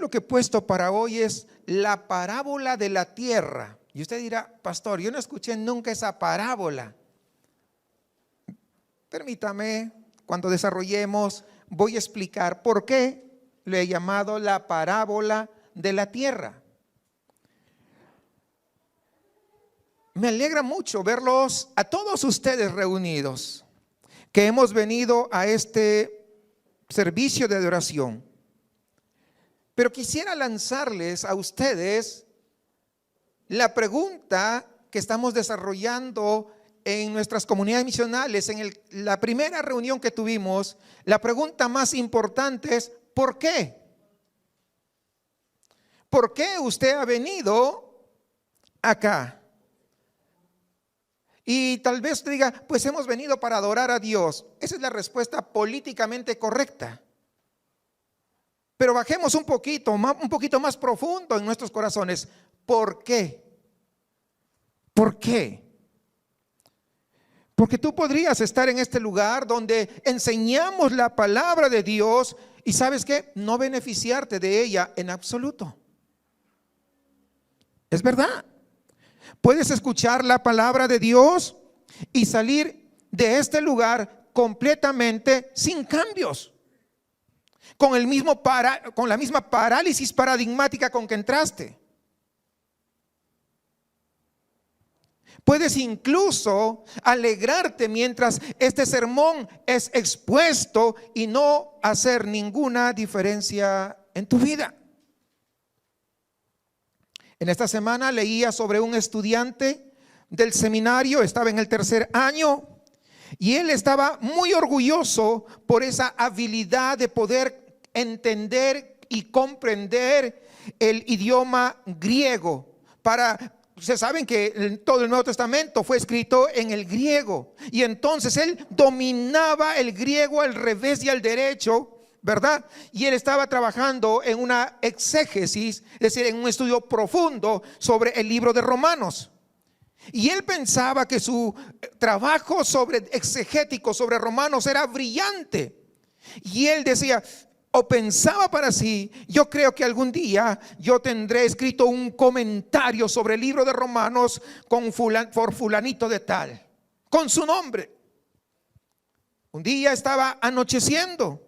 título que he puesto para hoy es La parábola de la tierra. Y usted dirá, pastor, yo no escuché nunca esa parábola. Permítame, cuando desarrollemos, voy a explicar por qué le he llamado la parábola de la tierra. Me alegra mucho verlos a todos ustedes reunidos, que hemos venido a este servicio de adoración. Pero quisiera lanzarles a ustedes la pregunta que estamos desarrollando en nuestras comunidades misionales. En la primera reunión que tuvimos, la pregunta más importante es ¿por qué? ¿Por qué usted ha venido acá? Y tal vez usted diga, pues hemos venido para adorar a Dios. Esa es la respuesta políticamente correcta. Pero bajemos un poquito más profundo en nuestros corazones. ¿Por qué? ¿Por qué? Porque tú podrías estar en este lugar donde enseñamos la palabra de Dios y ¿sabes qué? No beneficiarte de ella en absoluto. Es verdad. Puedes escuchar la palabra de Dios y salir de este lugar completamente sin cambios. Con la misma parálisis paradigmática con que entraste. Puedes incluso alegrarte mientras este sermón es expuesto y no hacer ninguna diferencia en tu vida. En esta semana leía sobre un estudiante del seminario, estaba en el 3er año y él estaba muy orgulloso por esa habilidad de poder entender y comprender el idioma griego. Ustedes saben que todo el Nuevo Testamento fue escrito en el griego y entonces él dominaba el griego al revés y al derecho, ¿verdad? Y él estaba trabajando en una exégesis, es decir, en un estudio profundo sobre el libro de Romanos. Y él pensaba que su trabajo exegético sobre Romanos era brillante. Y él decía, o pensaba para sí, yo creo que algún día yo tendré escrito un comentario sobre el libro de Romanos por fulanito de tal, con su nombre. Un día estaba anocheciendo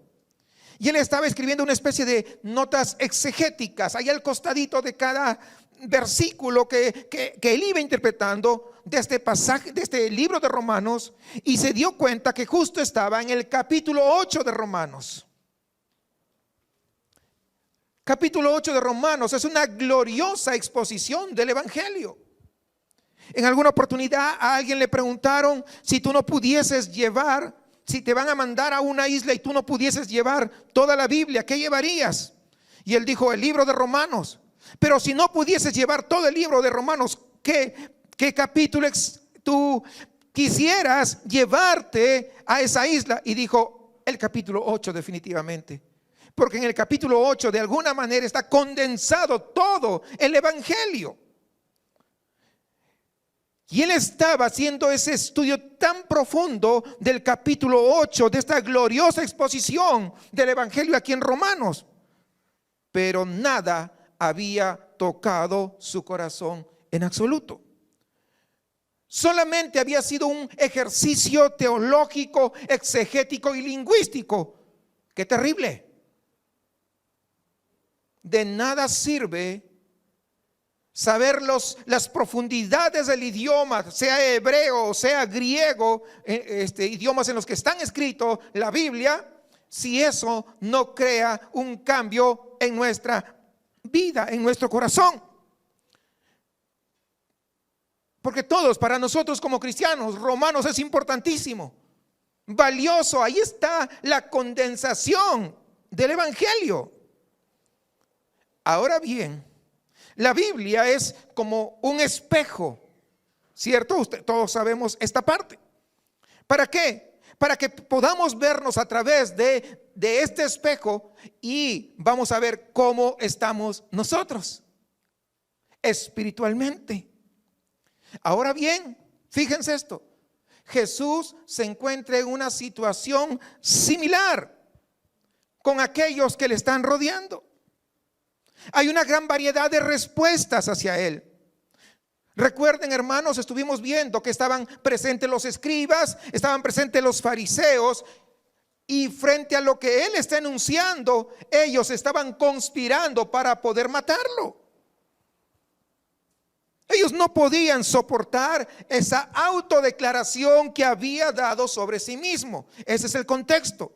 y él estaba escribiendo una especie de notas exegéticas ahí al costadito de cada versículo que él iba interpretando de este pasaje, de este libro de Romanos, y se dio cuenta que justo estaba en el capítulo 8 de Romanos. Capítulo 8 de Romanos es una gloriosa exposición del Evangelio. En alguna oportunidad a alguien le preguntaron si tú no pudieses llevar, si te van a mandar a una isla y tú no pudieses llevar toda la Biblia, ¿qué llevarías? Y él dijo, el libro de Romanos. Pero si no pudieses llevar todo el libro de Romanos, ¿qué capítulo tú quisieras llevarte a esa isla? Y dijo, el capítulo 8 definitivamente. Porque en el capítulo 8 de alguna manera está condensado todo el Evangelio. Y él estaba haciendo ese estudio tan profundo del capítulo 8 de esta gloriosa exposición del Evangelio aquí en Romanos. Pero nada había tocado su corazón en absoluto. Solamente había sido un ejercicio teológico, exegético y lingüístico. ¡Qué terrible! De nada sirve saber las profundidades del idioma, sea hebreo o sea griego, idiomas en los que están escritos la Biblia, si eso no crea un cambio en nuestra vida, en nuestro corazón. Porque para nosotros como cristianos, Romanos es importantísimo, valioso. Ahí está la condensación del Evangelio. Ahora bien, la Biblia es como un espejo, ¿cierto? Todos sabemos esta parte. ¿Para qué? Para que podamos vernos a través de este espejo y vamos a ver cómo estamos nosotros espiritualmente. Ahora bien, fíjense esto. Jesús se encuentra en una situación similar con aquellos que le están rodeando. Hay una gran variedad de respuestas hacia él. Recuerden, hermanos, estuvimos viendo que estaban presentes los escribas, estaban presentes los fariseos, y frente a lo que él está enunciando, ellos estaban conspirando para poder matarlo. Ellos no podían soportar esa autodeclaración que había dado sobre sí mismo. Ese es el contexto.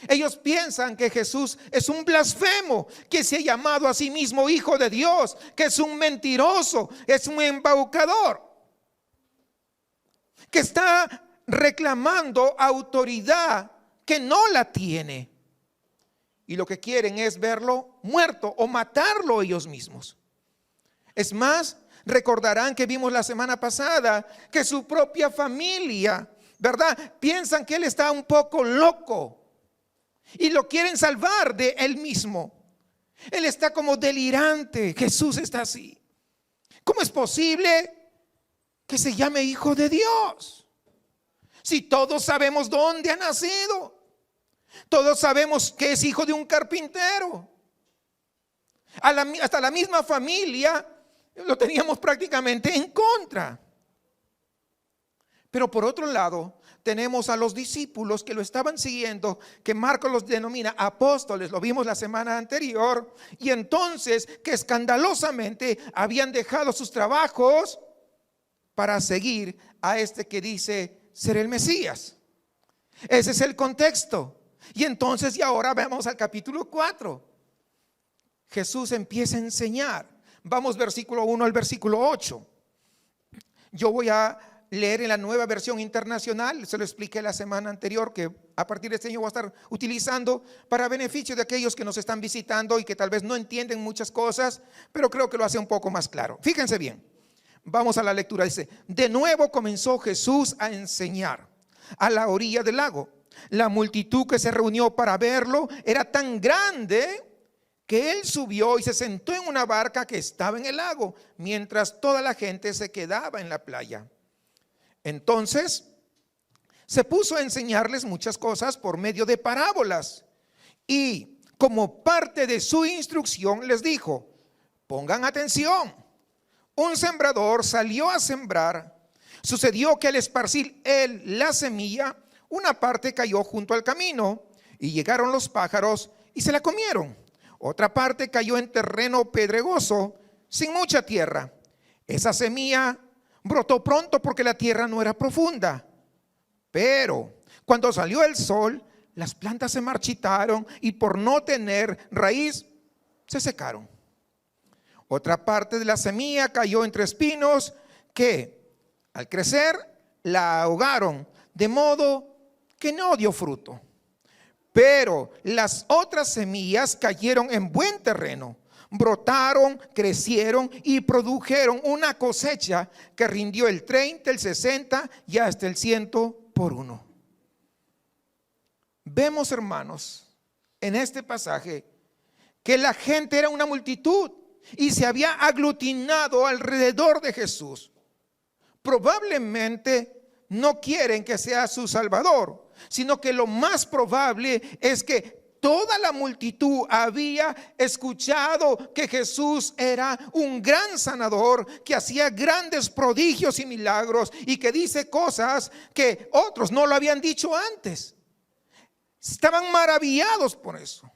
Ellos piensan que Jesús es un blasfemo, que se ha llamado a sí mismo hijo de Dios, que es un mentiroso, es un embaucador, que está reclamando autoridad que no la tiene. Y lo que quieren es verlo muerto o matarlo ellos mismos. Es más, recordarán que vimos la semana pasada que su propia familia, ¿verdad?, piensan que él está un poco loco y lo quieren salvar de él mismo. Él está como delirante. Jesús está así. ¿Cómo es posible que se llame hijo de Dios? Si todos sabemos dónde ha nacido, todos sabemos que es hijo de un carpintero. Hasta la misma familia lo teníamos prácticamente en contra. Pero por otro lado, tenemos a los discípulos que lo estaban siguiendo, que Marcos los denomina apóstoles, lo vimos la semana anterior, y entonces que escandalosamente habían dejado sus trabajos para seguir a este que dice ser el Mesías. Ese es el contexto. Y entonces, y ahora vamos al capítulo 4. Jesús empieza a enseñar. Vamos versículo 1 al versículo 8. Yo voy a leer en la Nueva Versión Internacional. Se lo expliqué la semana anterior, que a partir de este año voy a estar utilizando para beneficio de aquellos que nos están visitando y que tal vez no entienden muchas cosas, pero creo que lo hace un poco más claro. Fíjense bien. Vamos a la lectura. Dice: de nuevo comenzó Jesús a enseñar a la orilla del lago. La multitud que se reunió para verlo era tan grande que él subió y se sentó en una barca que estaba en el lago, mientras toda la gente se quedaba en la playa. Entonces se puso a enseñarles muchas cosas por medio de parábolas, y como parte de su instrucción les dijo: pongan atención. Un sembrador salió a sembrar. Sucedió que al esparcir él la semilla, una parte cayó junto al camino, y llegaron los pájaros y se la comieron. Otra parte cayó en terreno pedregoso, sin mucha tierra. Esa semilla brotó pronto porque la tierra no era profunda. Pero cuando salió el sol, las plantas se marchitaron y por no tener raíz, se secaron. Otra parte de la semilla cayó entre espinos que, al crecer, la ahogaron, de modo que no dio fruto. Pero las otras semillas cayeron en buen terreno, brotaron, crecieron y produjeron una cosecha que rindió el 30, el 60 y hasta el 100 por uno. Vemos, hermanos, en este pasaje que la gente era una multitud y se había aglutinado alrededor de Jesús. Probablemente no quieren que sea su Salvador, sino que lo más probable es que toda la multitud había escuchado que Jesús era un gran sanador, que hacía grandes prodigios y milagros y que dice cosas que otros no lo habían dicho antes. Estaban maravillados por eso.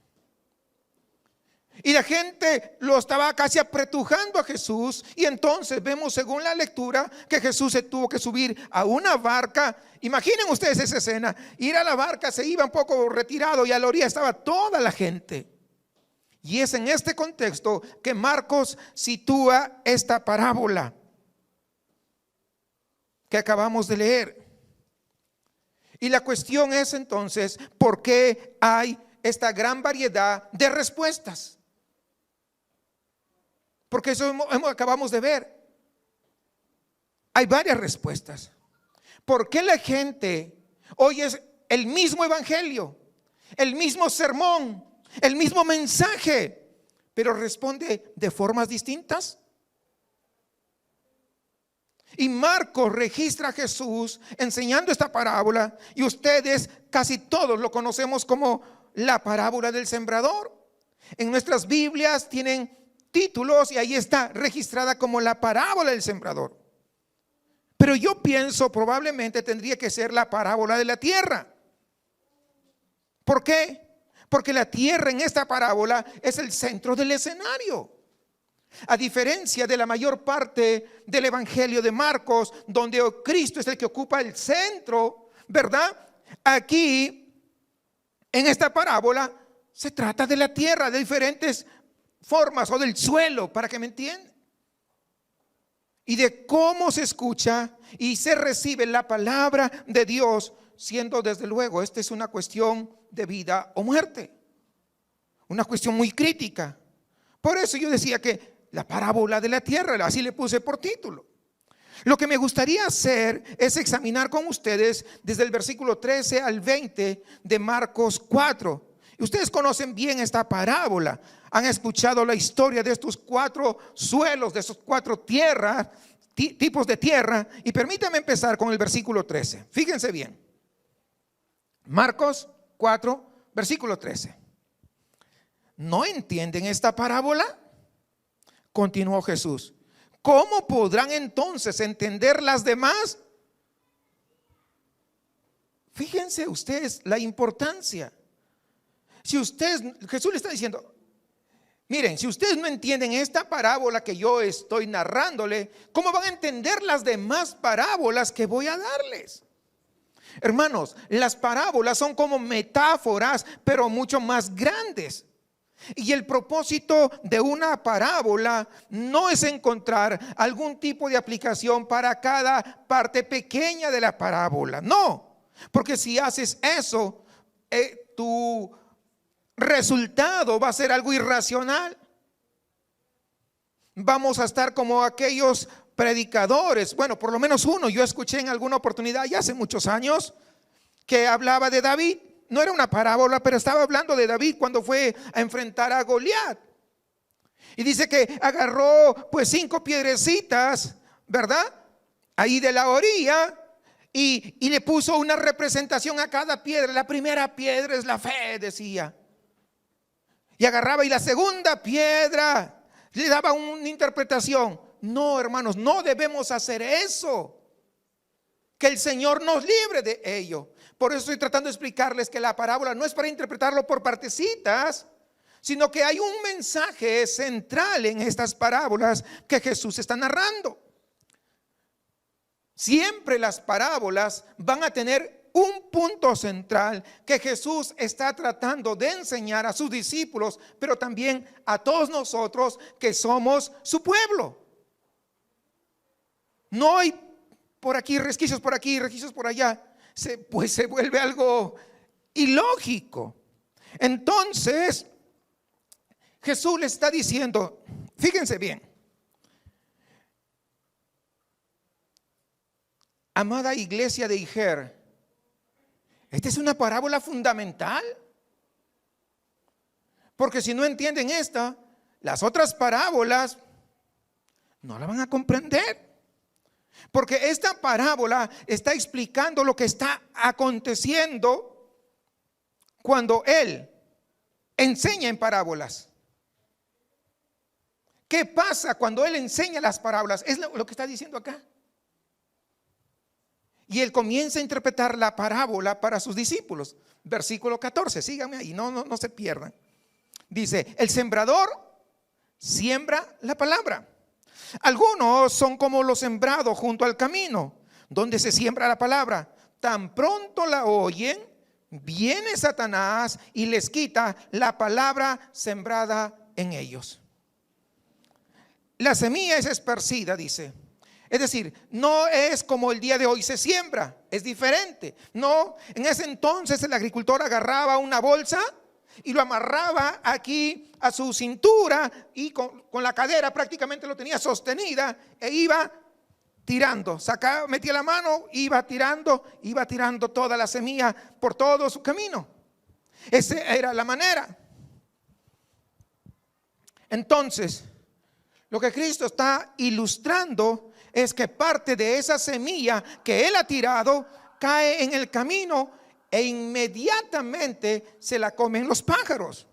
Y la gente lo estaba casi apretujando a Jesús. Y entonces vemos, según la lectura, que Jesús se tuvo que subir a una barca. Imaginen ustedes esa escena. Ir a la barca, se iba un poco retirado y a la orilla estaba toda la gente. Y es en este contexto que Marcos sitúa esta parábola que acabamos de leer. Y la cuestión es entonces, ¿por qué hay esta gran variedad de respuestas? Porque eso acabamos de ver. Hay varias respuestas. ¿Por qué la gente oye el mismo evangelio, el mismo sermón, el mismo mensaje, pero responde de formas distintas? Y Marcos registra a Jesús enseñando esta parábola, y ustedes casi todos lo conocemos como la parábola del sembrador. En nuestras Biblias tienen títulos y ahí está registrada como la parábola del sembrador. Pero yo pienso probablemente tendría que ser la parábola de la tierra. ¿Por qué? Porque la tierra en esta parábola es el centro del escenario. A diferencia de la mayor parte del Evangelio de Marcos, donde Cristo es el que ocupa el centro, ¿verdad? Aquí, en esta parábola, se trata de la tierra, de diferentes formas, o del suelo, para que me entiendan. Y de cómo se escucha y se recibe la palabra de Dios, siendo desde luego, esta es una cuestión de vida o muerte. Una cuestión muy crítica. Por eso yo decía que la parábola de la tierra, así le puse por título. Lo que me gustaría hacer es examinar con ustedes desde el versículo 13 al 20 de Marcos 4. Ustedes conocen bien esta parábola, han escuchado la historia de estos 4 suelos, de estos 4 tierras, tipos de tierra. Y permítanme empezar con el versículo 13. Fíjense bien. Marcos 4, versículo 13. ¿No entienden esta parábola? Continuó Jesús. ¿Cómo podrán entonces entender las demás? Fíjense ustedes la importancia. Si ustedes, Jesús le está diciendo, miren, si ustedes no entienden esta parábola que yo estoy narrándole, ¿cómo van a entender las demás parábolas que voy a darles? Hermanos, las parábolas son como metáforas, pero mucho más grandes. Y el propósito de una parábola no es encontrar algún tipo de aplicación para cada parte pequeña de la parábola. No, porque si haces eso, tu resultado va a ser algo irracional. Vamos a estar como aquellos predicadores, bueno, por lo menos uno, yo escuché en alguna oportunidad ya hace muchos años que hablaba de David. No era una parábola, pero estaba hablando de David cuando fue a enfrentar a Goliat. Y dice que agarró pues 5 piedrecitas, ¿verdad? Ahí de la orilla y le puso una representación a cada piedra. La primera piedra es la fe, decía. Y agarraba y la segunda piedra le daba una interpretación. No, hermanos, no debemos hacer eso. Que el Señor nos libre de ello. Por eso estoy tratando de explicarles que la parábola no es para interpretarlo por partecitas, sino que hay un mensaje central en estas parábolas que Jesús está narrando. Siempre las parábolas van a tener un punto central que Jesús está tratando de enseñar a sus discípulos, pero también a todos nosotros que somos su pueblo. No hay por aquí resquicios, por aquí resquicios, por allá. Pues se vuelve algo ilógico. Entonces Jesús le está diciendo, fíjense bien, amada iglesia de Ijer, esta es una parábola fundamental, porque si no entienden esta, las otras parábolas no la van a comprender. Porque esta parábola está explicando lo que está aconteciendo cuando Él enseña en parábolas. ¿Qué pasa cuando Él enseña las parábolas? Es lo que está diciendo acá. Y Él comienza a interpretar la parábola para sus discípulos. Versículo 14, síganme ahí, no se pierdan. Dice, el sembrador siembra la palabra. Algunos son como los sembrados junto al camino, donde se siembra la palabra. Tan pronto la oyen, viene Satanás y les quita la palabra sembrada en ellos. La semilla es esparcida, dice. Es decir, no es como el día de hoy se siembra, es diferente. No, en ese entonces el agricultor agarraba una bolsa y lo amarraba aquí a su cintura y con la cadera prácticamente lo tenía sostenida e iba tirando, sacaba, metía la mano, iba tirando toda la semilla por todo su camino. Esa era la manera. Entonces, lo que Cristo está ilustrando es que parte de esa semilla que Él ha tirado cae en el camino e inmediatamente se la comen los pájaros.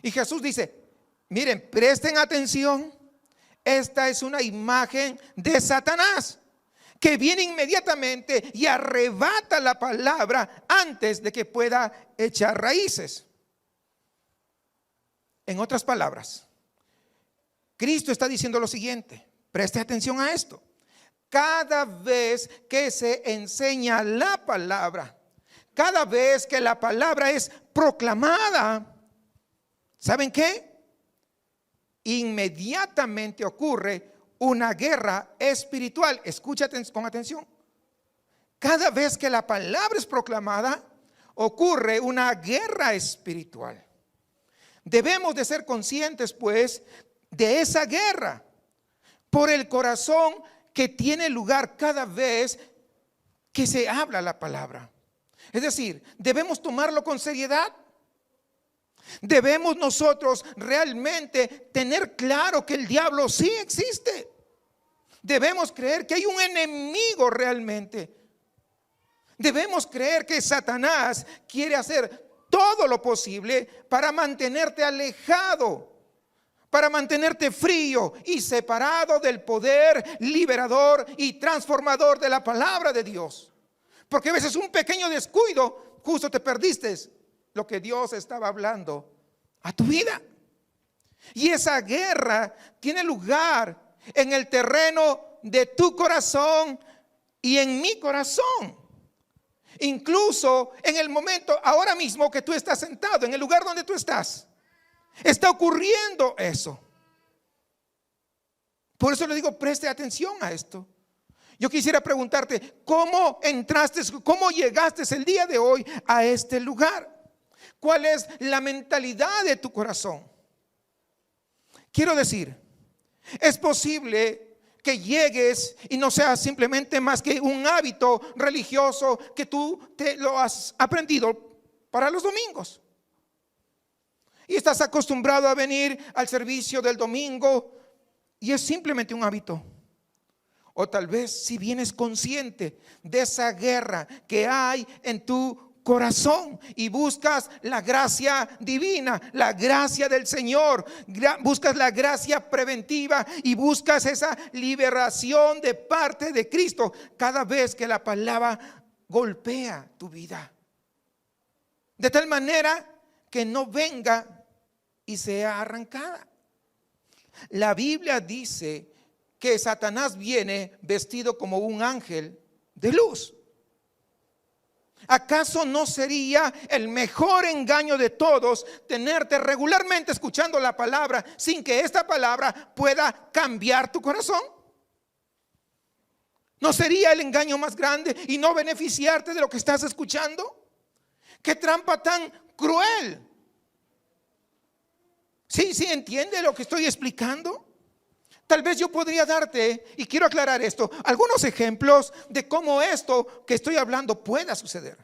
Y Jesús dice, Miren, presten atención. Esta es una imagen de Satanás, que viene inmediatamente y arrebata la palabra antes de que pueda echar raíces. En otras palabras, Cristo está diciendo lo siguiente, preste atención a esto. Cada vez que se enseña la palabra, cada vez que la palabra es proclamada, ¿saben qué? Inmediatamente ocurre una guerra espiritual. Escúchate con atención. Cada vez que la palabra es proclamada, ocurre una guerra espiritual. Debemos de ser conscientes, pues, de esa guerra por el corazón que tiene lugar cada vez que se habla la palabra. Es decir, debemos tomarlo con seriedad. Debemos nosotros realmente tener claro que el diablo sí existe. Debemos creer que hay un enemigo realmente. Debemos creer que Satanás quiere hacer todo lo posible para mantenerte alejado, para mantenerte frío y separado del poder liberador y transformador de la palabra de Dios. Porque a veces un pequeño descuido, justo te perdiste lo que Dios estaba hablando a tu vida. Y esa guerra tiene lugar en el terreno de tu corazón y en mi corazón. Incluso en el momento, ahora mismo que tú estás sentado, en el lugar donde tú estás, está ocurriendo eso. Por eso le digo, preste atención a esto. Yo quisiera preguntarte, ¿cómo entraste, cómo llegaste el día de hoy a este lugar? ¿Cuál es la mentalidad de tu corazón? Quiero decir, es posible que llegues y no sea simplemente más que un hábito religioso que tú te lo has aprendido para los domingos. Y estás acostumbrado a venir al servicio del domingo y es simplemente un hábito. O tal vez si vienes consciente de esa guerra que hay en tu corazón y buscas la gracia divina, la gracia del Señor, buscas la gracia preventiva y buscas esa liberación de parte de Cristo cada vez que la palabra golpea tu vida, de tal manera que no venga y sea arrancada. La Biblia dice que Satanás viene vestido como un ángel de luz. ¿Acaso no sería el mejor engaño de todos tenerte regularmente escuchando la palabra sin que esta palabra pueda cambiar tu corazón? ¿No sería el engaño más grande y no beneficiarte de lo que estás escuchando? ¡Qué trampa tan cruel! ¿Sí entiende lo que estoy explicando? Tal vez yo podría darte, y quiero aclarar esto, algunos ejemplos de cómo esto que estoy hablando pueda suceder.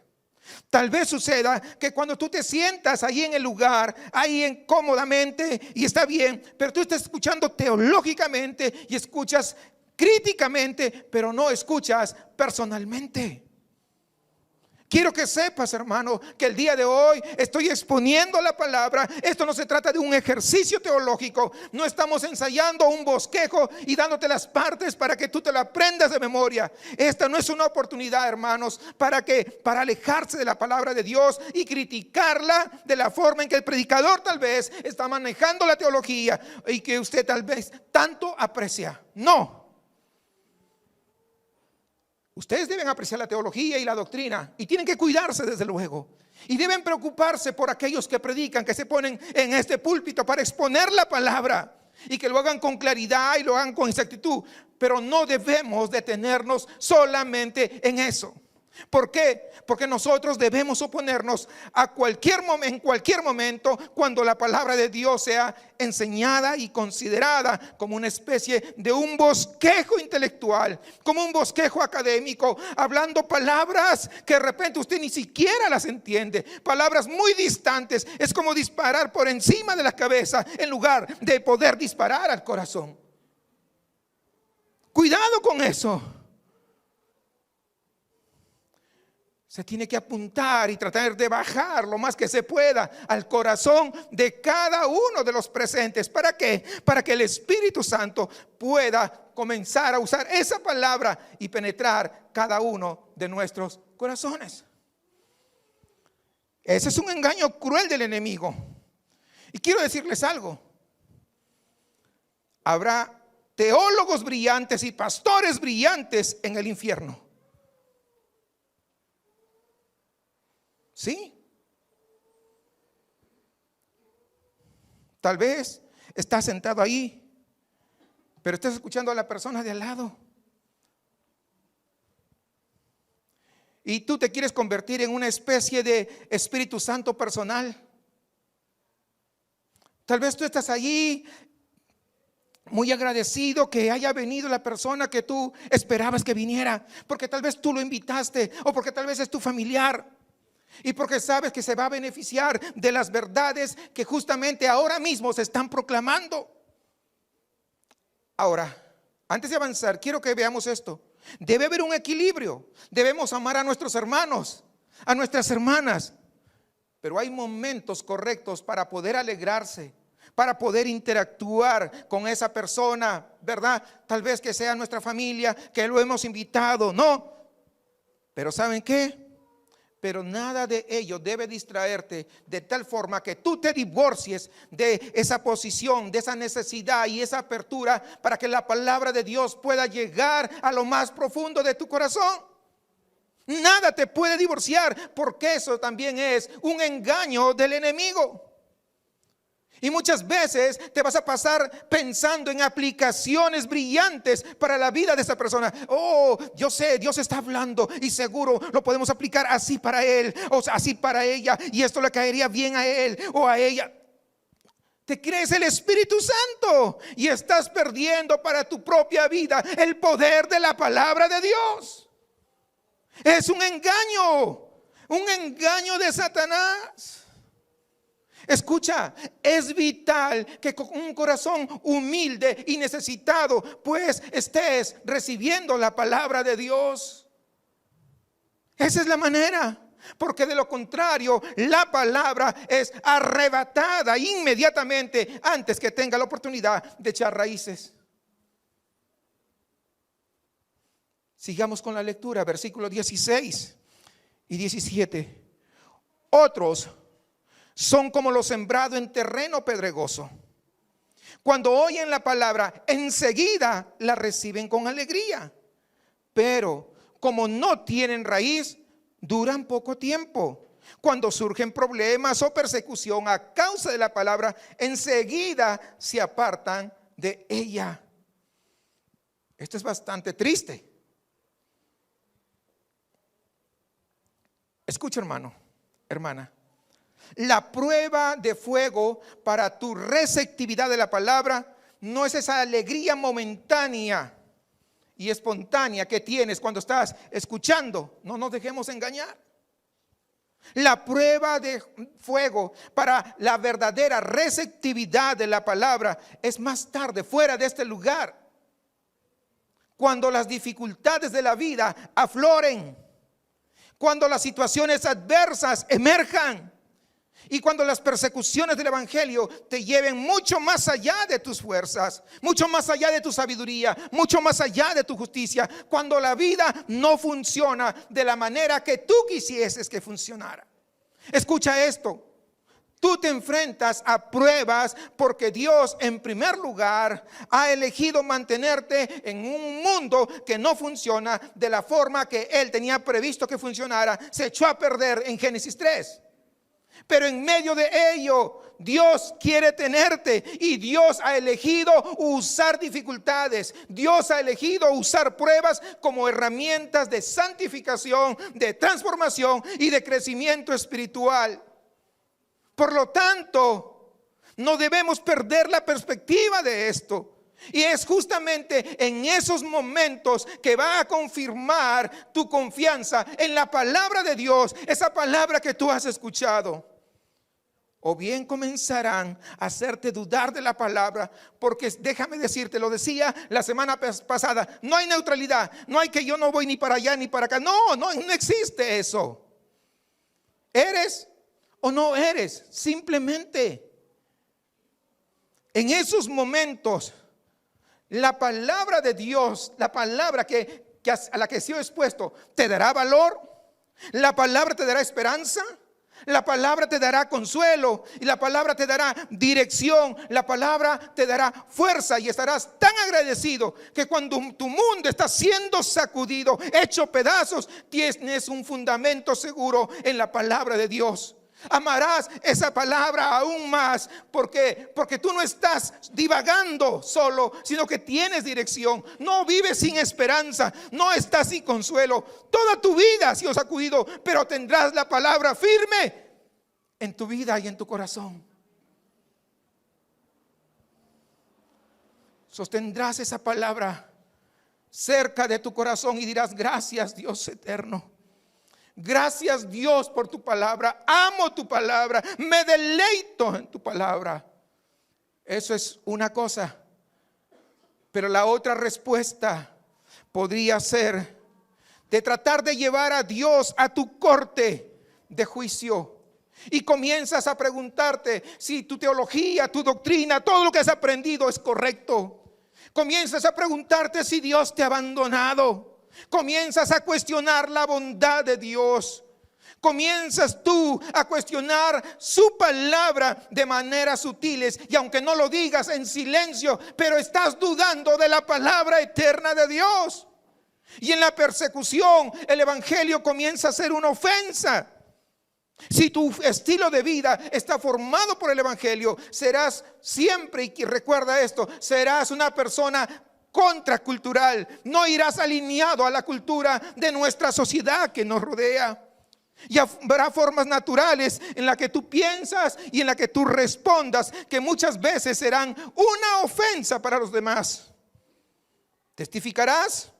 Tal vez suceda que cuando tú te sientas ahí en el lugar, ahí cómodamente, y está bien, pero tú estás escuchando teológicamente y escuchas críticamente, pero no escuchas personalmente. Quiero que sepas, hermano, que el día de hoy estoy exponiendo la palabra. Esto no se trata de un ejercicio teológico. No estamos ensayando un bosquejo y dándote las partes para que tú te lo aprendas de memoria. Esta no es una oportunidad, hermanos, para alejarse de la palabra de Dios y criticarla de la forma en que el predicador tal vez está manejando la teología y que usted tal vez tanto aprecia. No. Ustedes deben apreciar la teología y la doctrina y tienen que cuidarse desde luego. Y deben preocuparse por aquellos que predican, que se ponen en este púlpito para exponer la palabra y que lo hagan con claridad y lo hagan con exactitud. Pero no debemos detenernos solamente en eso. ¿Por qué? Porque nosotros debemos oponernos a en cualquier momento cuando la palabra de Dios sea enseñada y considerada como una especie de un bosquejo intelectual, como un bosquejo académico, hablando palabras que de repente usted ni siquiera las entiende, palabras muy distantes. Es como disparar por encima de la cabeza en lugar de poder disparar al corazón. Cuidado con eso. se tiene que apuntar y tratar de bajar lo más que se pueda al corazón de cada uno de los presentes. ¿Para qué? Para que el Espíritu Santo pueda comenzar a usar esa palabra y penetrar cada uno de nuestros corazones. Ese es un engaño cruel del enemigo. Y quiero decirles algo. Habrá teólogos brillantes y pastores brillantes en el infierno. ¿Sí? Tal vez estás sentado ahí, pero estás escuchando a la persona de al lado. Y tú te quieres convertir en una especie de Espíritu Santo personal. Tal vez tú estás allí muy agradecido que haya venido la persona que tú esperabas que viniera, porque tal vez tú lo invitaste, o porque tal vez es tu familiar, y porque sabes que se va a beneficiar de las verdades que justamente ahora mismo se están proclamando. Ahora, antes de avanzar, quiero que veamos esto. Debe haber un equilibrio. Debemos amar a nuestros hermanos, a nuestras hermanas, pero hay momentos correctos para poder alegrarse, para poder interactuar con esa persona, ¿verdad? Tal vez que sea nuestra familia, que lo hemos invitado, no. Pero ¿saben qué? Pero nada de ello debe distraerte de tal forma que tú te divorcies de esa posición, de esa necesidad y esa apertura para que la palabra de Dios pueda llegar a lo más profundo de tu corazón. Nada te puede divorciar, porque eso también es un engaño del enemigo. Y muchas veces te vas a pasar pensando en aplicaciones brillantes para la vida de esa persona. Oh, yo sé, Dios está hablando y seguro lo podemos aplicar así para él, o así para ella, y esto le caería bien a él o a ella. Te crees el Espíritu Santo y estás perdiendo para tu propia vida el poder de la palabra de Dios. Es un engaño de Satanás. Escucha, es vital que con un corazón humilde y necesitado pues estés recibiendo la palabra de Dios. Esa es la manera, porque de lo contrario la palabra es arrebatada inmediatamente antes que tenga la oportunidad de echar raíces. Sigamos con la lectura, versículos 16 y 17. Otros son como lo sembrado en terreno pedregoso. Cuando oyen la palabra, enseguida la reciben con alegría. Pero como no tienen raíz, duran poco tiempo. Cuando surgen problemas o persecución a causa de la palabra, enseguida se apartan de ella. Esto es bastante triste. Escucha, hermano, hermana. La prueba de fuego para tu receptividad de la palabra no es esa alegría momentánea y espontánea que tienes cuando estás escuchando. No nos dejemos engañar. La prueba de fuego para la verdadera receptividad de la palabra es más tarde, fuera de este lugar, cuando las dificultades de la vida afloren, cuando las situaciones adversas emerjan, y cuando las persecuciones del evangelio te lleven mucho más allá de tus fuerzas, mucho más allá de tu sabiduría, mucho más allá de tu justicia, cuando la vida no funciona de la manera que tú quisieses que funcionara. Escucha esto. Tú te enfrentas a pruebas porque Dios en primer lugar ha elegido mantenerte en un mundo que no funciona de la forma que Él tenía previsto que funcionara. Se echó a perder en Génesis 3. Pero en medio de ello Dios quiere tenerte, y Dios ha elegido usar dificultades. Dios ha elegido usar pruebas como herramientas de santificación, de transformación y de crecimiento espiritual. Por lo tanto, no debemos perder la perspectiva de esto. Y es justamente en esos momentos que va a confirmar tu confianza en la palabra de Dios, esa palabra que tú has escuchado. O bien comenzarán a hacerte dudar de la palabra, porque déjame decirte, lo decía la semana pasada, no hay neutralidad, no hay que yo no voy ni para allá ni para acá. No existe eso. ¿Eres o no eres? Simplemente en esos momentos la palabra de Dios, la palabra a la que he sido expuesto, te dará valor. La palabra te dará esperanza. La palabra te dará consuelo y la palabra te dará dirección. La palabra te dará fuerza y estarás tan agradecido que cuando tu mundo está siendo sacudido, hecho pedazos, tienes un fundamento seguro en la palabra de Dios. Amarás esa palabra aún más porque tú no estás divagando solo, sino que tienes dirección. No vives sin esperanza, no estás sin consuelo. Toda tu vida ha sido sacudido, pero tendrás la palabra firme en tu vida y en tu corazón. Sostendrás esa palabra cerca de tu corazón y dirás: gracias, Dios eterno. Gracias, Dios, por tu palabra. Amo tu palabra, me deleito en tu palabra. Eso es una cosa. Pero la otra respuesta podría ser de tratar de llevar a Dios a tu corte de juicio. Y comienzas a preguntarte si tu teología, tu doctrina, todo lo que has aprendido es correcto. Comienzas a preguntarte si Dios te ha abandonado. Comienzas a cuestionar la bondad de Dios. Comienzas tú a cuestionar su palabra de maneras sutiles, y aunque no lo digas, en silencio, pero estás dudando de la palabra eterna de Dios. Y en la persecución el evangelio comienza a ser una ofensa. Si tu estilo de vida está formado por el evangelio, serás siempre, y recuerda esto, serás una persona contracultural. No irás alineado a la cultura de nuestra sociedad que nos rodea. Y habrá formas naturales en las que tú piensas y en las que tú respondas, que muchas veces serán una ofensa para los demás. Testificarás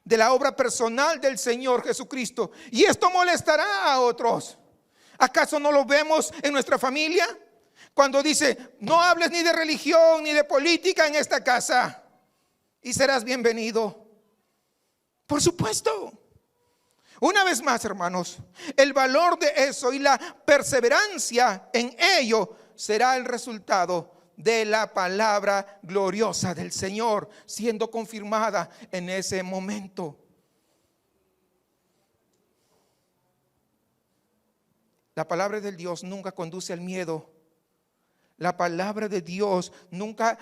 de la obra personal del Señor Jesucristo, y esto molestará a otros. ¿Acaso no lo vemos en nuestra familia? Cuando dice: no hables ni de religión ni de política en esta casa, y serás bienvenido. Por supuesto. Una vez más, hermanos, el valor de eso y la perseverancia en ello será el resultado de la palabra gloriosa del Señor siendo confirmada en ese momento. La palabra de Dios nunca conduce al miedo. La palabra de Dios nunca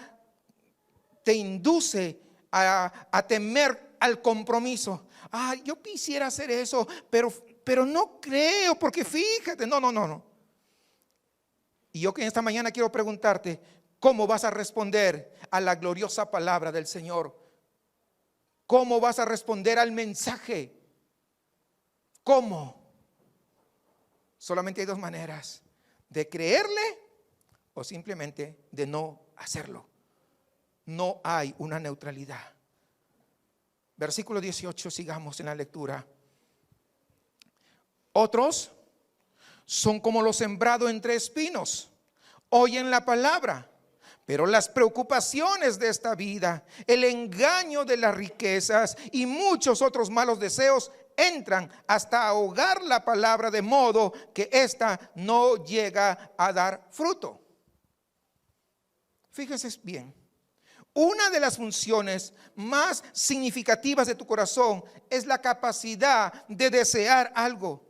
te induce a temer al compromiso. Yo quisiera hacer eso, pero no creo, porque fíjate, no. Y yo que esta mañana quiero preguntarte: ¿cómo vas a responder a la gloriosa palabra del Señor? ¿Cómo vas a responder al mensaje? ¿Cómo? Solamente hay dos maneras: de creerle o simplemente de no hacerlo. No hay una neutralidad. Versículo 18, sigamos en la lectura. Otros son como lo sembrado entre espinos. Oyen la palabra, pero las preocupaciones de esta vida, el engaño de las riquezas y muchos otros malos deseos entran hasta ahogar la palabra, de modo que ésta no llega a dar fruto. Fíjense bien. Una de las funciones más significativas de tu corazón es la capacidad de desear algo.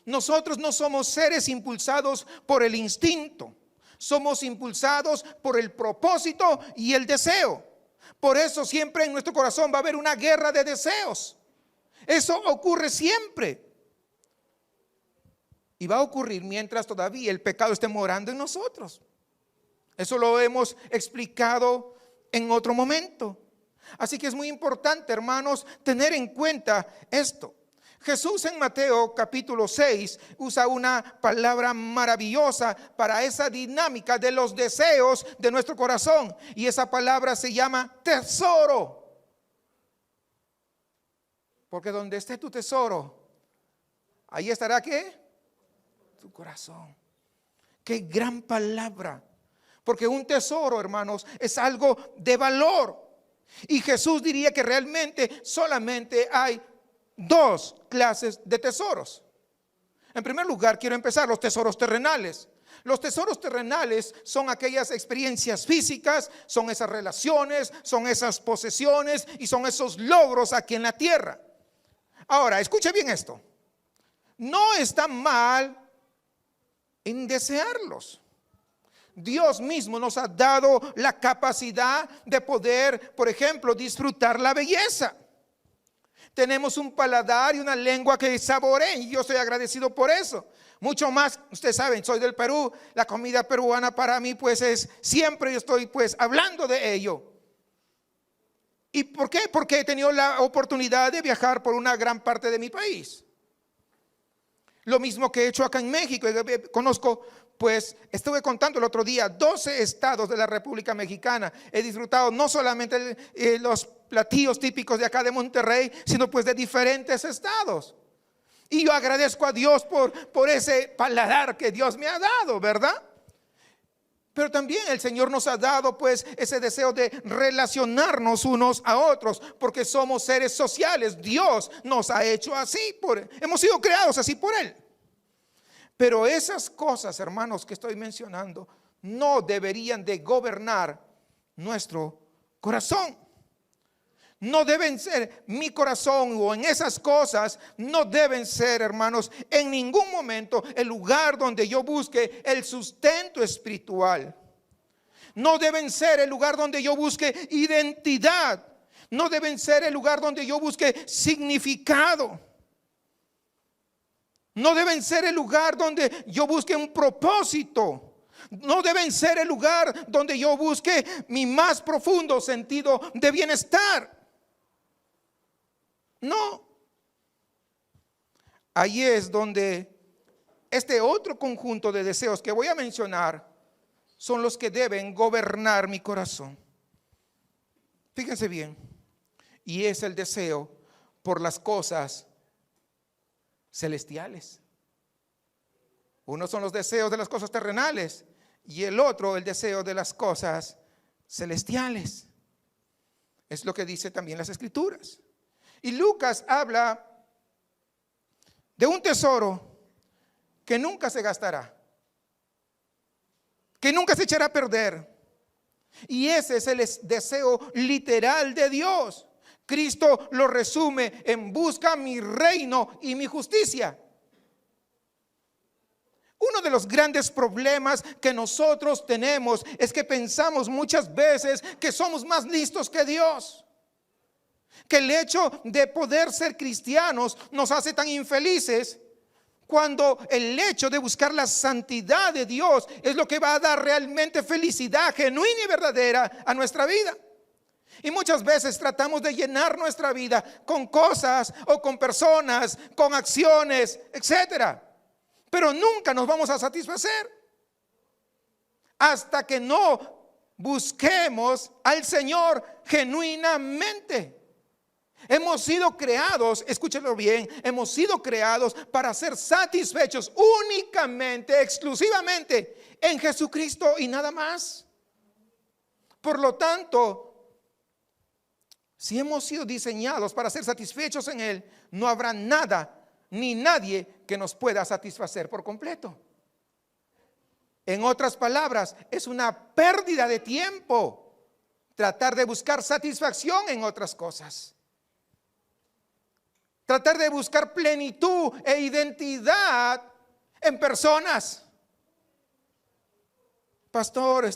Nosotros no somos seres impulsados por el instinto, somos impulsados por el propósito y el deseo. Por eso siempre en nuestro corazón va a haber una guerra de deseos. Eso ocurre siempre. Y va a ocurrir mientras todavía el pecado esté morando en nosotros. Eso lo hemos explicado en otro momento. Así que es muy importante, hermanos, tener en cuenta esto. Jesús en Mateo capítulo 6 usa una palabra maravillosa para esa dinámica de los deseos de nuestro corazón, y esa palabra se llama tesoro. Porque donde esté tu tesoro, ahí estará ¿qué? Tu corazón. Qué gran palabra. Porque un tesoro, hermanos, es algo de valor. Y Jesús diría que realmente solamente hay dos clases de tesoros. En primer lugar, quiero empezar los tesoros terrenales. Los tesoros terrenales son aquellas experiencias físicas, son esas relaciones, son esas posesiones y son esos logros aquí en la tierra. Ahora, escuche bien esto. No está mal en desearlos. Dios mismo nos ha dado la capacidad de poder, por ejemplo, disfrutar la belleza. Tenemos un paladar y una lengua que saborean y yo estoy agradecido por eso. Mucho más, ustedes saben, soy del Perú, la comida peruana para mí pues es, siempre yo estoy pues hablando de ello. ¿Y por qué? Porque he tenido la oportunidad de viajar por una gran parte de mi país. Lo mismo que he hecho acá en México. Conozco, pues estuve contando el otro día, 12 estados de la República Mexicana. He disfrutado no solamente los platillos típicos de acá de Monterrey, sino pues de diferentes estados. Y yo agradezco a Dios por ese paladar que Dios me ha dado, ¿verdad? Pero también el Señor nos ha dado pues ese deseo de relacionarnos unos a otros, porque somos seres sociales. Dios nos ha hecho así, hemos sido creados así por Él. Pero esas cosas, hermanos, que estoy mencionando, no deberían de gobernar nuestro corazón. No deben ser mi corazón, o en esas cosas no deben ser, hermanos, en ningún momento el lugar donde yo busque el sustento espiritual. No deben ser el lugar donde yo busque identidad. No deben ser el lugar donde yo busque significado. No deben ser el lugar donde yo busque un propósito. No deben ser el lugar donde yo busque mi más profundo sentido de bienestar. No. Ahí es donde este otro conjunto de deseos que voy a mencionar son los que deben gobernar mi corazón. Fíjense bien. Y es el deseo por las cosas celestiales. Uno son los deseos de las cosas terrenales y el otro el deseo de las cosas celestiales. Es lo que dice también las Escrituras. Y Lucas habla de un tesoro que nunca se gastará, que nunca se echará a perder. Y ese es el deseo literal de Dios. Cristo lo resume en: busca mi reino y mi justicia. Uno de los grandes problemas que nosotros tenemos es que pensamos muchas veces que somos más listos que Dios, que el hecho de poder ser cristianos nos hace tan infelices, cuando el hecho de buscar la santidad de Dios es lo que va a dar realmente felicidad genuina y verdadera a nuestra vida. Y muchas veces tratamos de llenar nuestra vida con cosas o con personas, con acciones, etcétera, pero nunca nos vamos a satisfacer hasta que no busquemos al Señor genuinamente. Hemos sido creados, escúchenlo bien, hemos sido creados para ser satisfechos únicamente, exclusivamente en Jesucristo y nada más. Por lo tanto, si hemos sido diseñados para ser satisfechos en Él, no habrá nada ni nadie que nos pueda satisfacer por completo. En otras palabras, es una pérdida de tiempo tratar de buscar satisfacción en otras cosas. Tratar de buscar plenitud e identidad en personas. Pastor,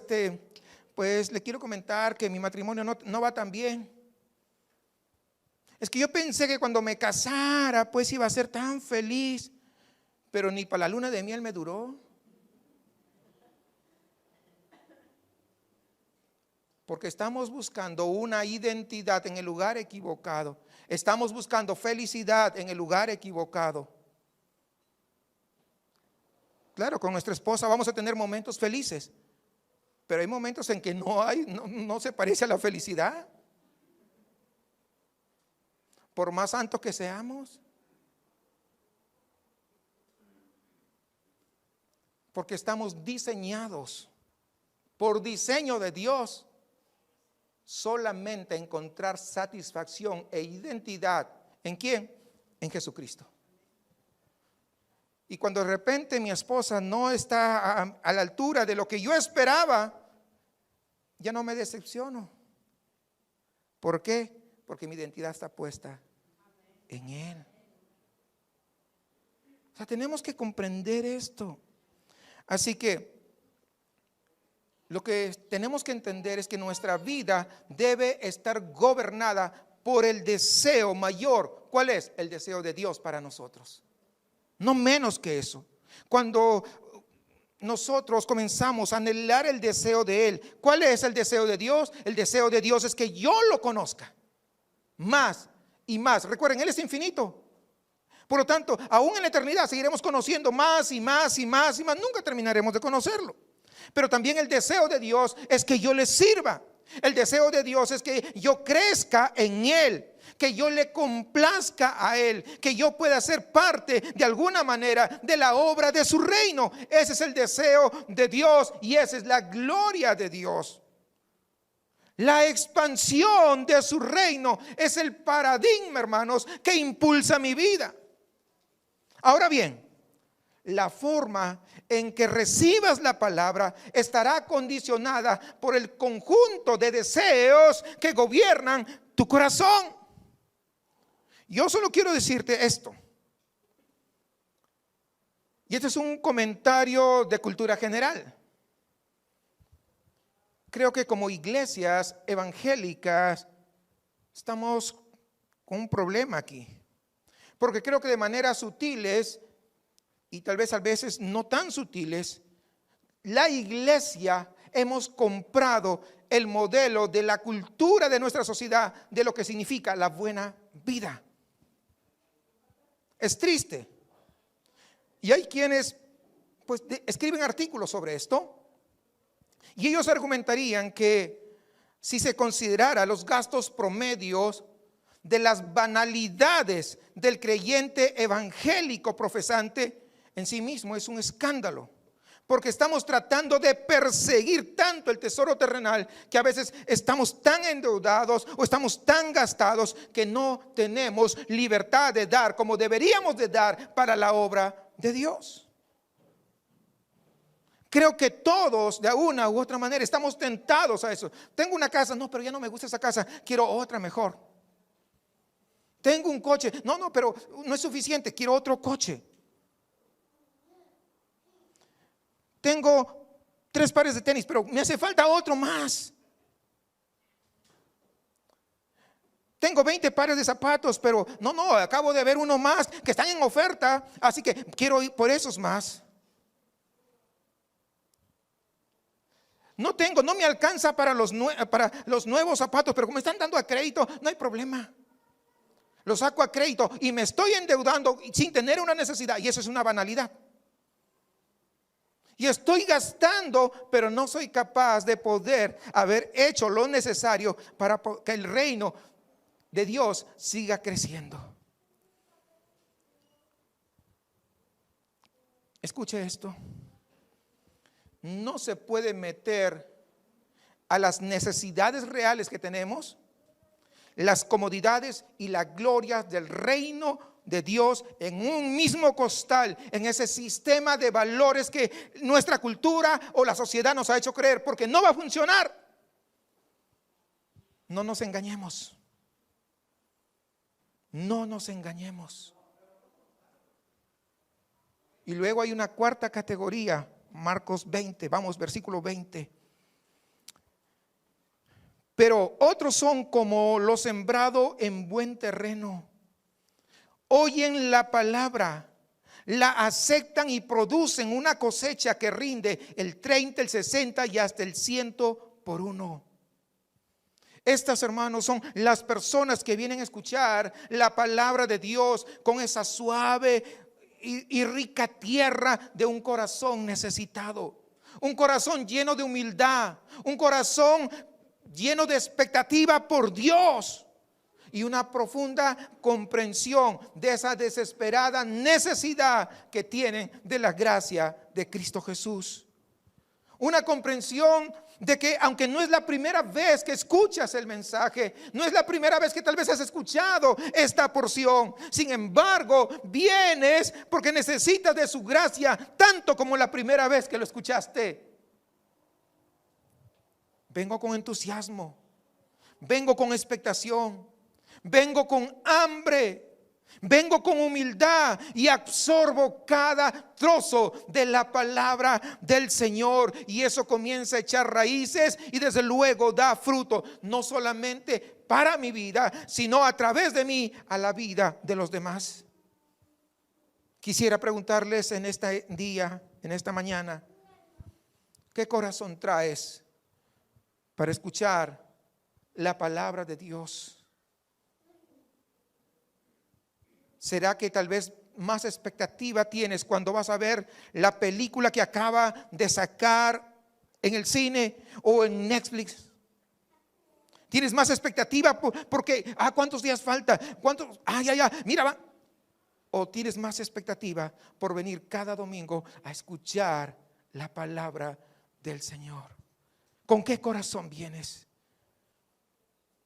pues le quiero comentar que mi matrimonio no va tan bien. Es que yo pensé que cuando me casara pues iba a ser tan feliz, pero ni para la luna de miel me duró. Porque estamos buscando una identidad en el lugar equivocado. Estamos buscando felicidad en el lugar equivocado. Claro, con nuestra esposa vamos a tener momentos felices, pero hay momentos en que no se parece a la felicidad. Por más santos que seamos, porque estamos diseñados por diseño de Dios solamente encontrar satisfacción e identidad. ¿En quién? En Jesucristo. Y cuando de repente mi esposa no está a la altura de lo que yo esperaba, ya no me decepciono. ¿Por qué? Porque mi identidad está puesta en Él. O sea, tenemos que comprender esto. Así que lo que tenemos que entender es que nuestra vida debe estar gobernada por el deseo mayor. ¿Cuál es? El deseo de Dios para nosotros. No menos que eso. Cuando nosotros comenzamos a anhelar el deseo de Él, ¿cuál es el deseo de Dios? El deseo de Dios es que yo lo conozca más y más. Recuerden, Él es infinito. Por lo tanto, aún en la eternidad seguiremos conociendo más y más y más y más. Nunca terminaremos de conocerlo. Pero también el deseo de Dios es que yo le sirva. El deseo de Dios es que yo crezca en Él, que yo le complazca a Él, que yo pueda ser parte de alguna manera de la obra de su reino. Ese es el deseo de Dios y esa es la gloria de Dios. La expansión de su reino es el paradigma, hermanos, que impulsa mi vida. Ahora bien, la forma en que recibas la palabra estará condicionada por el conjunto de deseos que gobiernan tu corazón. Yo solo quiero decirte esto. Y este es un comentario de cultura general. Creo que como iglesias evangélicas estamos con un problema aquí. Porque creo que de maneras sutiles y tal vez a veces no tan sutiles, la iglesia hemos comprado el modelo de la cultura de nuestra sociedad de lo que significa la buena vida. Es triste. Y hay quienes pues escriben artículos sobre esto y ellos argumentarían que si se considerara los gastos promedios de las banalidades del creyente evangélico profesante, en sí mismo es un escándalo, porque estamos tratando de perseguir tanto el tesoro terrenal que a veces estamos tan endeudados o estamos tan gastados que no tenemos libertad de dar como deberíamos de dar para la obra de Dios. Creo que todos de una u otra manera estamos tentados a eso. Tengo una casa, no, pero ya no me gusta esa casa, quiero otra mejor. Tengo un coche, no, pero no es suficiente, quiero otro coche. Tengo 3 pares de tenis, pero me hace falta otro más. Tengo 20 pares de zapatos, pero no, acabo de ver uno más que están en oferta, así que quiero ir por esos más. No me alcanza para los nuevos zapatos, pero como me están dando a crédito, no hay problema. Lo saco a crédito y me estoy endeudando sin tener una necesidad, y eso es una banalidad. Y estoy gastando, pero no soy capaz de poder haber hecho lo necesario para que el reino de Dios siga creciendo. Escuche esto. No se puede meter a las necesidades reales que tenemos, las comodidades y la gloria del reino de Dios en un mismo costal, en ese sistema de valores que nuestra cultura o la sociedad nos ha hecho creer, porque no va a funcionar. No nos engañemos. No nos engañemos. Y luego hay una cuarta categoría, Marcos 20, vamos, versículo 20. Pero otros son como lo sembrado en buen terreno. Oyen la palabra, la aceptan y producen una cosecha que rinde el 30, el 60 y hasta el 100 por uno. Estas, hermanos, son las personas que vienen a escuchar la palabra de Dios con esa suave y rica tierra de un corazón necesitado, un corazón lleno de humildad, un corazón lleno de expectativa por Dios y una profunda comprensión de esa desesperada necesidad que tienen de la gracia de Cristo Jesús. Una comprensión de que aunque no es la primera vez que escuchas el mensaje, no es la primera vez que tal vez has escuchado esta porción, sin embargo, vienes porque necesitas de su gracia tanto como la primera vez que lo escuchaste. Vengo con entusiasmo, vengo con expectación, vengo con hambre, vengo con humildad y absorbo cada trozo de la palabra del Señor, y eso comienza a echar raíces y desde luego da fruto, no solamente para mi vida, sino a través de mí a la vida de los demás. Quisiera preguntarles en este día, en esta mañana, ¿qué corazón traes para escuchar la palabra de Dios? ¿Será que tal vez más expectativa tienes cuando vas a ver la película que acaba de sacar en el cine o en Netflix? ¿Tienes más expectativa porque cuántos días falta? ¿Cuántos? Mira, va. ¿O tienes más expectativa por venir cada domingo a escuchar la palabra del Señor? ¿Con qué corazón vienes?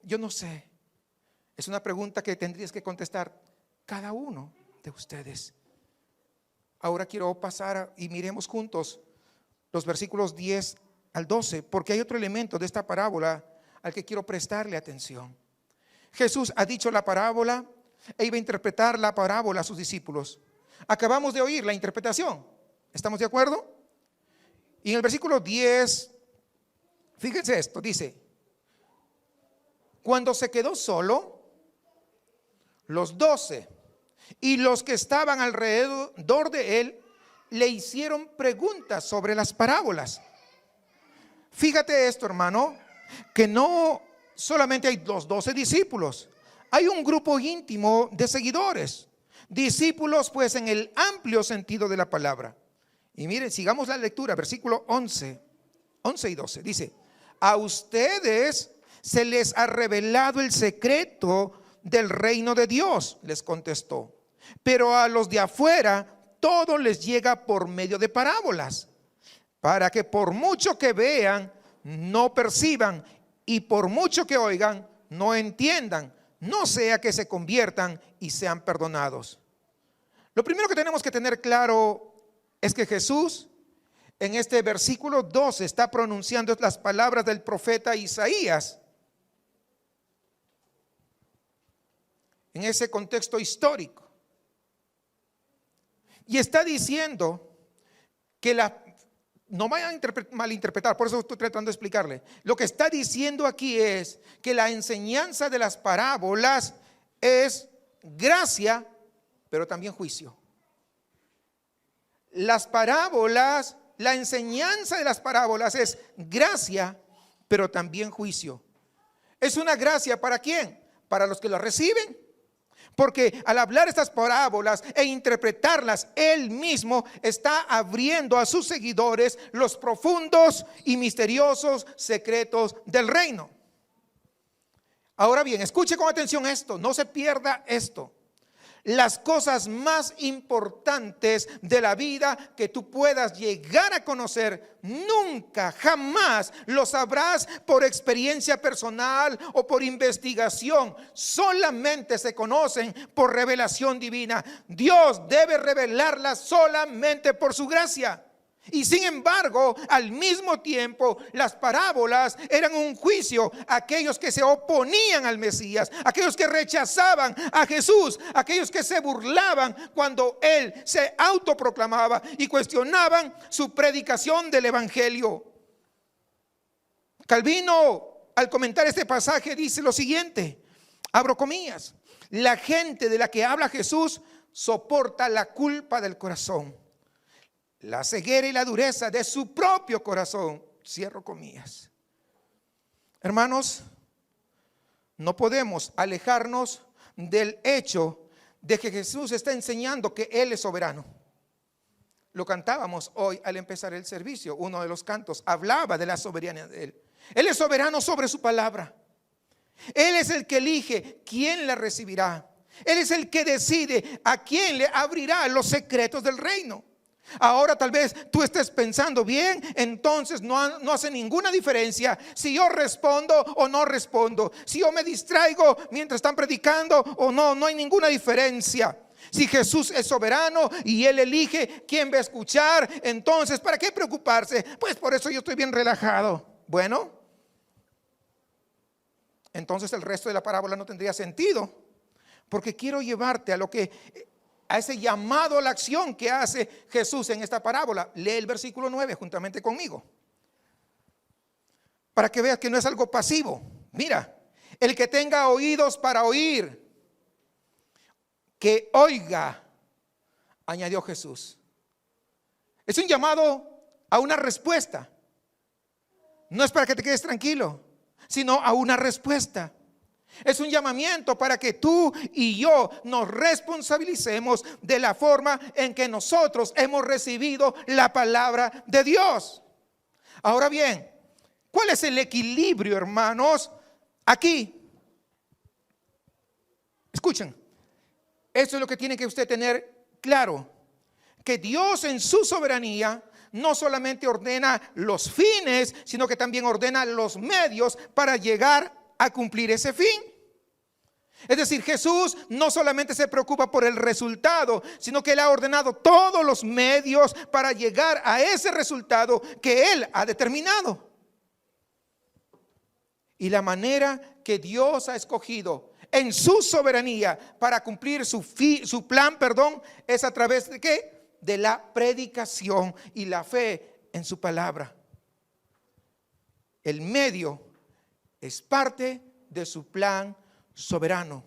Yo no sé. Es una pregunta que tendrías que contestar cada uno de ustedes. Ahora quiero pasar y miremos juntos los versículos 10 al 12, porque hay otro elemento de esta parábola al que quiero prestarle atención. Jesús ha dicho la parábola e iba a interpretar la parábola a sus discípulos. Acabamos de oír la interpretación. ¿Estamos de acuerdo? Y en el versículo 10, fíjense esto, dice: cuando se quedó solo, los 12 y los que estaban alrededor de él le hicieron preguntas sobre las parábolas. Fíjate esto, hermano, que no solamente hay los 12 discípulos, hay un grupo íntimo de seguidores, discípulos pues en el amplio sentido de la palabra. Y miren, sigamos la lectura, versículo 11 y 12, dice: a ustedes se les ha revelado el secreto del reino de Dios, les contestó, pero a los de afuera todo les llega por medio de parábolas, para que por mucho que vean no perciban, y por mucho que oigan no entiendan, no sea que se conviertan y sean perdonados. Lo primero que tenemos que tener claro es que Jesús en este versículo 12 está pronunciando las palabras del profeta Isaías. En ese contexto histórico, y está diciendo que no vayan a malinterpretar, por eso estoy tratando de explicarle. Lo que está diciendo aquí es que la enseñanza de las parábolas es gracia, pero también juicio. Las parábolas, la enseñanza de las parábolas es gracia, pero también juicio. ¿Es una gracia para quién? Para los que la reciben. Porque al hablar estas parábolas e interpretarlas, él mismo está abriendo a sus seguidores los profundos y misteriosos secretos del reino. Ahora bien, escuche con atención esto, no se pierda esto. Las cosas más importantes de la vida que tú puedas llegar a conocer, nunca, jamás lo sabrás por experiencia personal o por investigación. Solamente se conocen por revelación divina. Dios debe revelarlas solamente por su gracia. Y sin embargo, al mismo tiempo, las parábolas eran un juicio a aquellos que se oponían al Mesías, aquellos que rechazaban a Jesús, aquellos que se burlaban cuando él se autoproclamaba y cuestionaban su predicación del evangelio. Calvino, al comentar este pasaje, dice lo siguiente, abro comillas: la gente de la que habla Jesús soporta la culpa del corazón, la ceguera y la dureza de su propio corazón, cierro comillas. Hermanos, no podemos alejarnos del hecho de que Jesús está enseñando que Él es soberano. Lo cantábamos hoy al empezar el servicio. Uno de los cantos hablaba de la soberanía de Él. Él es soberano sobre su palabra. Él es el que elige quién la recibirá. Él es el que decide a quién le abrirá los secretos del reino. Ahora tal vez tú estés pensando, bien, entonces no hace ninguna diferencia si yo respondo o no respondo, si yo me distraigo mientras están predicando o no, no hay ninguna diferencia. Si Jesús es soberano y Él elige quién va a escuchar, entonces ¿para qué preocuparse? Pues por eso yo estoy bien relajado. Bueno, entonces el resto de la parábola no tendría sentido, porque quiero llevarte a ese llamado a la acción que hace Jesús en esta parábola. Lee el versículo 9 juntamente conmigo, para que veas que no es algo pasivo. Mira, el que tenga oídos para oír, que oiga, añadió Jesús. Es un llamado a una respuesta. No es para que te quedes tranquilo, sino a una respuesta. Es un llamamiento para que tú y yo nos responsabilicemos de la forma en que nosotros hemos recibido la palabra de Dios. Ahora bien, ¿cuál es el equilibrio, hermanos? Aquí, escuchen, eso es lo que tiene que usted tener claro, que Dios en su soberanía no solamente ordena los fines, sino que también ordena los medios para llegar a cumplir ese fin. Es decir, Jesús no solamente se preocupa por el resultado, sino que Él ha ordenado todos los medios para llegar a ese resultado que Él ha determinado. Y la manera que Dios ha escogido en su soberanía para cumplir su plan, es a través de ¿qué? De la predicación y la fe en su palabra. El medio es parte de su plan soberano.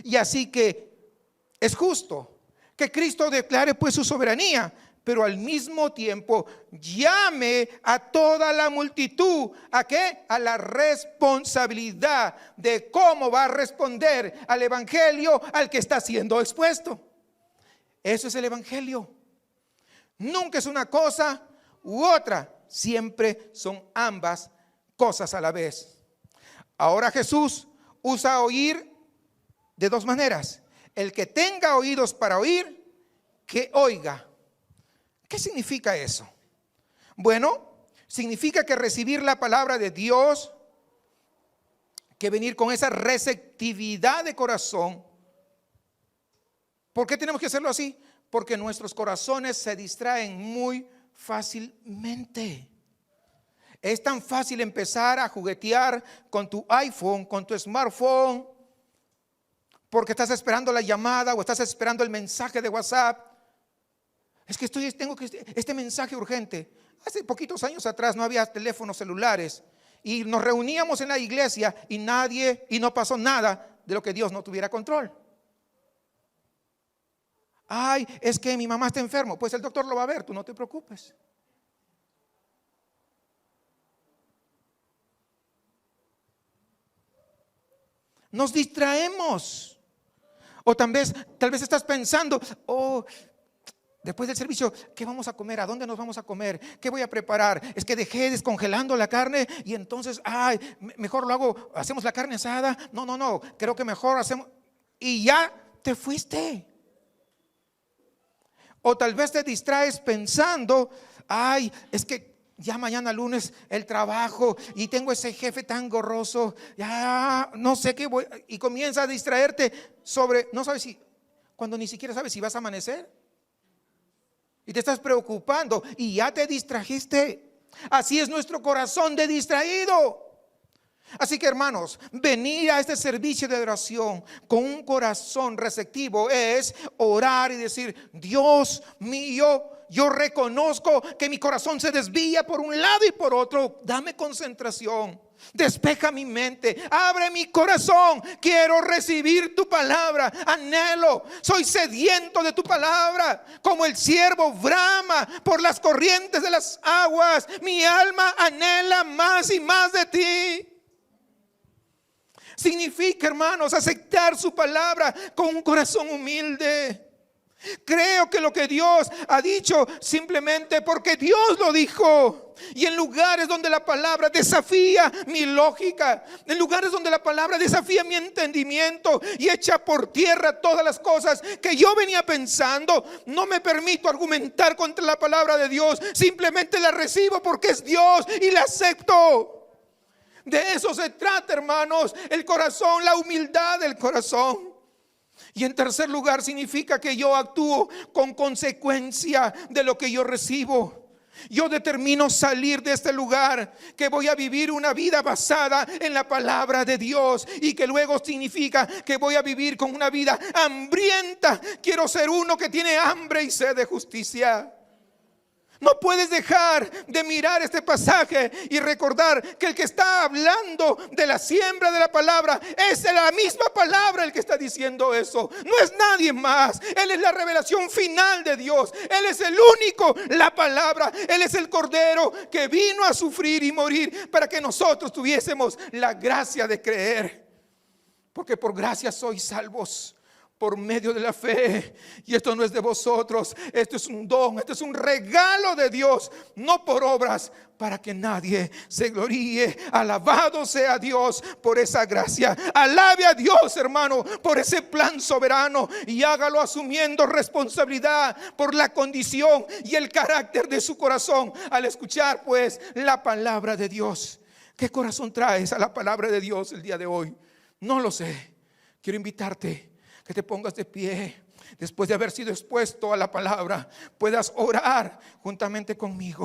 Y así que es justo que Cristo declare pues su soberanía, pero al mismo tiempo llame a toda la multitud ¿a qué? A la responsabilidad de cómo va a responder al evangelio al que está siendo expuesto. Eso es el evangelio. Nunca es una cosa u otra, siempre son ambas cosas a la vez. Ahora Jesús usa oír de dos maneras. El que tenga oídos para oír, que oiga. ¿Qué significa eso? Bueno, significa que recibir la palabra de Dios, que venir con esa receptividad de corazón. ¿Por qué tenemos que hacerlo así? Porque nuestros corazones se distraen muy fácilmente. Es tan fácil empezar a juguetear con tu iPhone, con tu smartphone, porque estás esperando la llamada o estás esperando el mensaje de WhatsApp. Es que tengo este mensaje urgente. Hace poquitos años atrás no había teléfonos celulares y nos reuníamos en la iglesia y no pasó nada de lo que Dios no tuviera control. Ay, es que mi mamá está enfermo. Pues el doctor lo va a ver, tú no te preocupes. Nos distraemos. O tal vez estás pensando, después del servicio, ¿qué vamos a comer? ¿A dónde nos vamos a comer? ¿Qué voy a preparar? Es que dejé descongelando la carne y entonces, mejor hacemos la carne asada. No, creo que mejor hacemos. Y ya te fuiste. O tal vez te distraes pensando, es que ya mañana lunes el trabajo y tengo ese jefe tan gorroso, ya no sé qué voy. Y comienza a distraerte no sabes cuando ni siquiera sabes si vas a amanecer. Y te estás preocupando y ya te distrajiste. Así es nuestro corazón de distraído. Así que hermanos, venir a este servicio de oración con un corazón receptivo es orar y decir: Dios mío, yo reconozco que mi corazón se desvía por un lado y por otro. Dame concentración, despeja mi mente, abre mi corazón. Quiero recibir tu palabra, anhelo, soy sediento de tu palabra. Como el ciervo brama por las corrientes de las aguas, mi alma anhela más y más de ti. Significa, hermanos, aceptar su palabra con un corazón humilde. Creo que lo que Dios ha dicho simplemente porque Dios lo dijo. Y en lugares donde la palabra desafía mi lógica, en lugares donde la palabra desafía mi entendimiento y echa por tierra todas las cosas que yo venía pensando, no me permito argumentar contra la palabra de Dios. Simplemente la recibo porque es Dios y la acepto. De eso se trata, hermanos, el corazón, la humildad del corazón. Y en tercer lugar, significa que yo actúo con consecuencia de lo que yo recibo. Yo determino salir de este lugar, que voy a vivir una vida basada en la palabra de Dios, y que luego significa que voy a vivir con una vida hambrienta. Quiero ser uno que tiene hambre y sed de justicia. No puedes dejar de mirar este pasaje y recordar que el que está hablando de la siembra de la palabra es la misma palabra el que está diciendo eso. No es nadie más. Él es la revelación final de Dios. Él es el único, la palabra. Él es el Cordero que vino a sufrir y morir para que nosotros tuviésemos la gracia de creer. Porque por gracia sois salvos, por medio de la fe. Y esto no es de vosotros, esto es un don, esto es un regalo de Dios, no por obras, para que nadie se gloríe. Alabado sea Dios por esa gracia. Alabe a Dios, hermano, por ese plan soberano, y hágalo asumiendo responsabilidad por la condición y el carácter de su corazón al escuchar pues la palabra de Dios. ¿Qué corazón traes a la palabra de Dios el día de hoy? No lo sé. Quiero invitarte que te pongas de pie. Después de haber sido expuesto a la palabra, puedas orar juntamente conmigo.